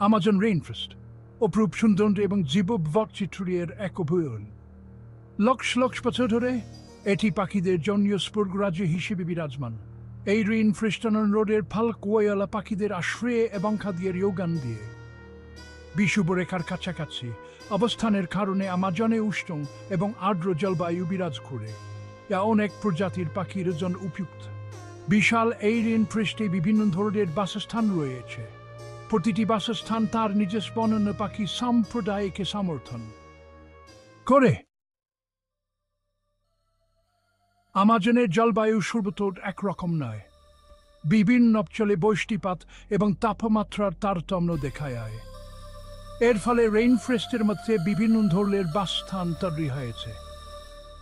Amazon rainforest অপরূপ সুন্দর এবং জীববৈচিত্র্যের এক অভয়ারণ্য। লক্ষ লক্ষ বছর ধরে এটি পাখিদের জন্য স্বর্গরাজ্য হিসেবে বিরাজমান। এই রেইনফরেস্ট রোডের ফাল্কওয়ালা পাখিদের আশ্রয়ে এবং খাদ্যের যোগান দিয়ে বিষুবরেখার কাছাকাছি অবস্থানের কারণে আমাজনে উষ্ণ এবং আর্দ্র জলবায়ু বিরাজ করে, যা অনেক প্রজাতির পাখির জন্য উপযুক্ত। বিশাল এই রেইনফরেস্টে বিভিন্ন ধরনের বাসস্থান রয়েছে। প্রতিটি বাসস্থান তার নিজস্ব অনন্য পাখি সম্প্রদায়কে সমর্থন করে। আমাজনের জলবায়ু সর্বত্র একরকম নয়। বিভিন্ন অঞ্চলে বৃষ্টিপাত এবং তাপমাত্রার তারতম্য দেখা যায়। এর ফলে রেইনফরেস্টের মধ্যে বিভিন্ন ধরনের বাসস্থান তৈরি হয়েছে।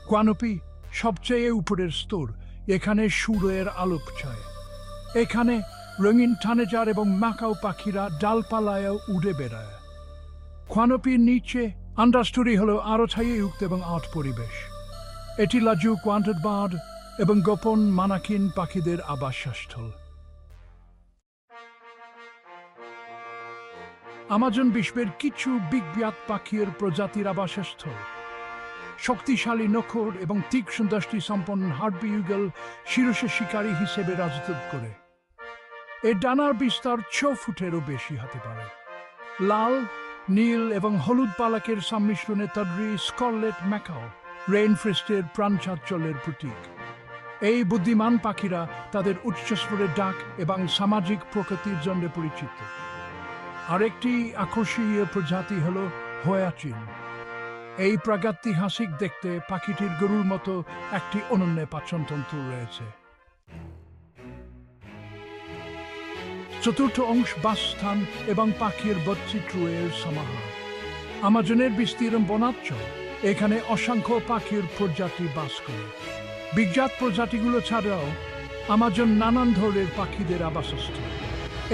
ক্যানোপি সবচেয়ে উপরের স্তর, এখানে সূর্যের আলো ছয়। এখানে রঙিন থানেজার এবং মাকাও পাখিরা ডালপালায় উড়ে বেড়ায়। ক্যানোপির নিচে আন্ডারস্টোরি হল আরো ছায়াযুক্ত এবং আর্ট পরিবেশ। এটি লাজুক ওয়ান্টেড বার্ড এবং গোপন মানাকিন পাখিদের আবাসস্থল। আমাজন বিশ্বের কিছু বিখ্যাত পাখির প্রজাতির আবাসস্থল। শক্তিশালী নখর এবং তীক্ষ্ণ দৃষ্টি সম্পন্ন হার্পি ইগল শীর্ষ শিকারী হিসেবে রাজত্ব করে। এর ডানার বিস্তার 6 ফুটেরও বেশি হতে পারে। লাল, নীল এবং হলুদ পালকের সংমিশ্রণে তৈরি স্কারলেট ম্যাকাও রেইনফরেস্টের প্রাণচাঞ্চল্যের প্রতীক। এই বুদ্ধিমান পাখিরা তাদের উচ্চস্বরের ডাক এবং সামাজিক প্রকৃতির জন্য পরিচিত। আরেকটি আকর্ষণীয় প্রজাতি হল হোয়াচিন। এই প্রাগৈতিহাসিক দেখতে পাখিটির গরুর মতো একটি অনন্য পাচনতন্ত্র রয়েছে। চতুর্থ অংশ বাসস্থান এবং পাখির বৈচিত্র্যের সমাহার। আমাজনের বিস্তীর্ণ বনাঞ্চল, এখানে অসংখ্য পাখির প্রজাতি বাস করে। বিখ্যাত প্রজাতিগুলো ছাড়াও আমাজন নানান ধরনের পাখিদের আবাসস্থল।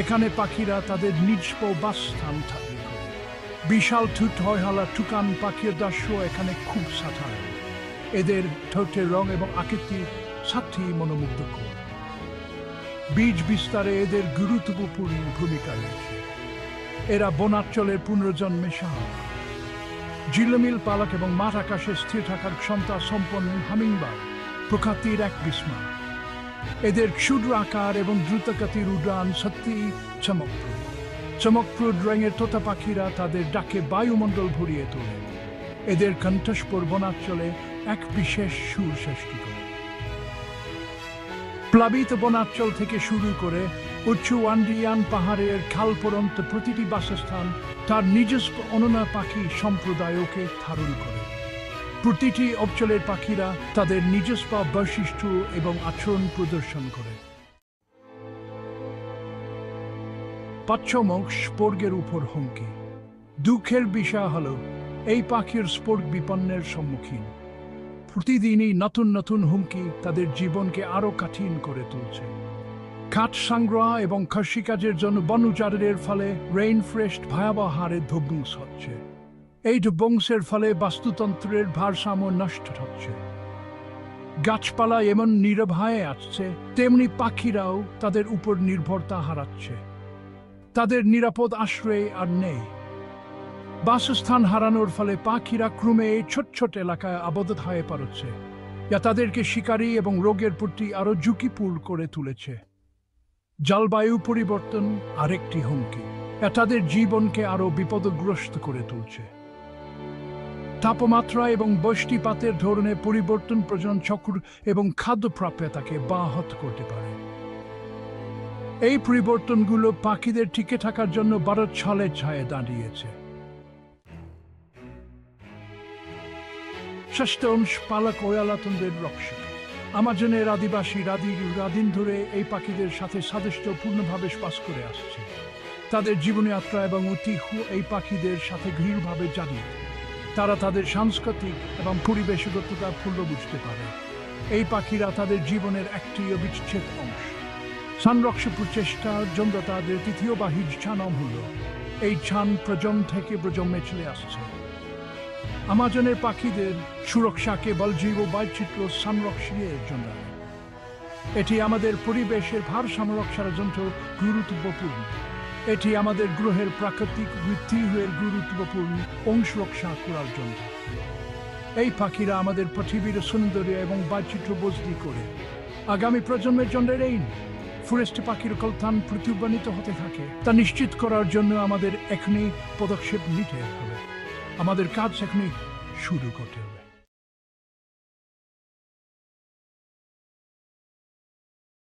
এখানে পাখিরা তাদের নিজ বাসস্থান তৈরি করে। বিশাল ঠোঁটহালা টুকান পাখির দৃশ্য এখানে খুব সাধারণ। এদের ঠোঁটের রং এবং আকৃতির সাথে মনোমুগ্ধকর। বীজ বিস্তারে এদের গুরুত্বপূর্ণ ভূমিকা রয়েছে। এরা বনাঞ্চলের পুনর্জন্মে সহায়ক। ঝিলমিল পালক এবং মাঠ আকাশে স্থির থাকার ক্ষমতা সম্পন্ন হামিংবার্ড প্রকৃতির এক বিস্ময়। এদের ক্ষুদ্র আকার এবং দ্রুতগতির উড়ান সত্যি চমকপ্রদ। চমকপ্রদ রঙের তোতা পাখিরা তাদের ডাকে বায়ুমণ্ডল ভরিয়ে তোলে। এদের কণ্ঠস্বর বনাঞ্চলে এক বিশেষ সুর সৃষ্টি করে। প্লাবিত বনাঞ্চল থেকে শুরু করে উঁচু আন্ডিয়ান পাহাড়ের খাল পর্যন্ত প্রতিটি বাসস্থান তার নিজস্ব অনন্য পাখি সম্প্রদায়কে ধারণ করে। প্রতিটি অঞ্চলের পাখিরা তাদের নিজস্ব বৈশিষ্ট্য এবং আচরণ প্রদর্শন করে। পঞ্চম অংশ স্বর্গের উপর হুমকি। দুঃখের বিষয় হল এই পাখির স্বর্গ বিপন্নের সম্মুখীন। প্রতিদিনই নতুন নতুন হুমকি তাদের জীবনকে আরো কঠিন করে তুলছে। কাঠ সংগ্রহ এবং কৃষিকাজের জন্য বন উজাড়ের ফলে রেইনফরেস্ট ভয়াবহ হারে ধ্বংস হচ্ছে। এই ধ্বংসের ফলে বাস্তুতন্ত্রের ভারসাম্য নষ্ট হচ্ছে। গাছপালা এমন নীরব হয়ে আসছে, তেমনি পাখিরাও তাদের উপর নির্ভরতা হারাচ্ছে। তাদের নিরাপদ আশ্রয় আর নেই। বাসস্থান হারানোর ফলে পাখিরা ক্রমে ছোট ছোট এলাকায় আবদ্ধ হয়ে পড়ছে, যা তাদেরকে শিকারী এবং রোগের প্রতি আরো ঝুঁকিপূর্ণ করে তুলেছে। জলবায়ু পরিবর্তন আরেকটি হুমকি, যা তাদের জীবনকে আরো বিপদগ্রস্ত করে তুলছে। তাপমাত্রা এবং বৃষ্টিপাতের ধরনের পরিবর্তন প্রজনন চক্র এবং খাদ্য প্রাপ্যতাকে ব্যাহত করতে পারে। এই পরিবর্তনগুলো পাখিদের টিকে থাকার জন্য বড় চ্যালেঞ্জ হয়ে দাঁড়িয়েছে। ষষ্ঠ অংশ পালকওয়ালা তন্ত্রের রক্ষক। আমাজনের আদিবাসী রাদিন ধরে এই পাখিদের সাথে সাদৃশ্যপূর্ণভাবে বাস করে আসছে। তাদের জীবনযাত্রা এবং ঐতিহ্য এই পাখিদের সাথে গভীরভাবে জড়িত। তারা তাদের সাংস্কৃতিক এবং পরিবেশগততার মূল্য বুঝতে পারে। এই পাখিরা তাদের জীবনের একটি অবিচ্ছেদ্য অংশ। সংরক্ষণ প্রচেষ্টার জন্য তাদের তৃতীয় বা হিজ ছানম হল। এই ছান প্রজন্ম থেকে প্রজন্মে চলে আসছে। আমাজনের পাখিদের সুরক্ষা কেবল জীববৈচিত্র্য সংরক্ষণের জন্য। এটি আমাদের পরিবেশের ভারসাম্য রক্ষার জন্য গুরুত্বপূর্ণ। এটি আমাদের গ্রহের প্রাকৃতিক ঐতিহ্যের গুরুত্বপূর্ণ অংশ রক্ষা করার জন্য। এই পাখিরা আমাদের পৃথিবীর সৌন্দর্য এবং বৈচিত্র্য বৃদ্ধি করে আগামী প্রজন্মের জন্য এই ফরেস্ট পাখির কল্যাণ প্রতিধ্বনিত হতে থাকে তা নিশ্চিত করার জন্য আমাদের এখনই পদক্ষেপ নিতে হবে। আমাদের কাজ এখনই শুরু করতে হবে।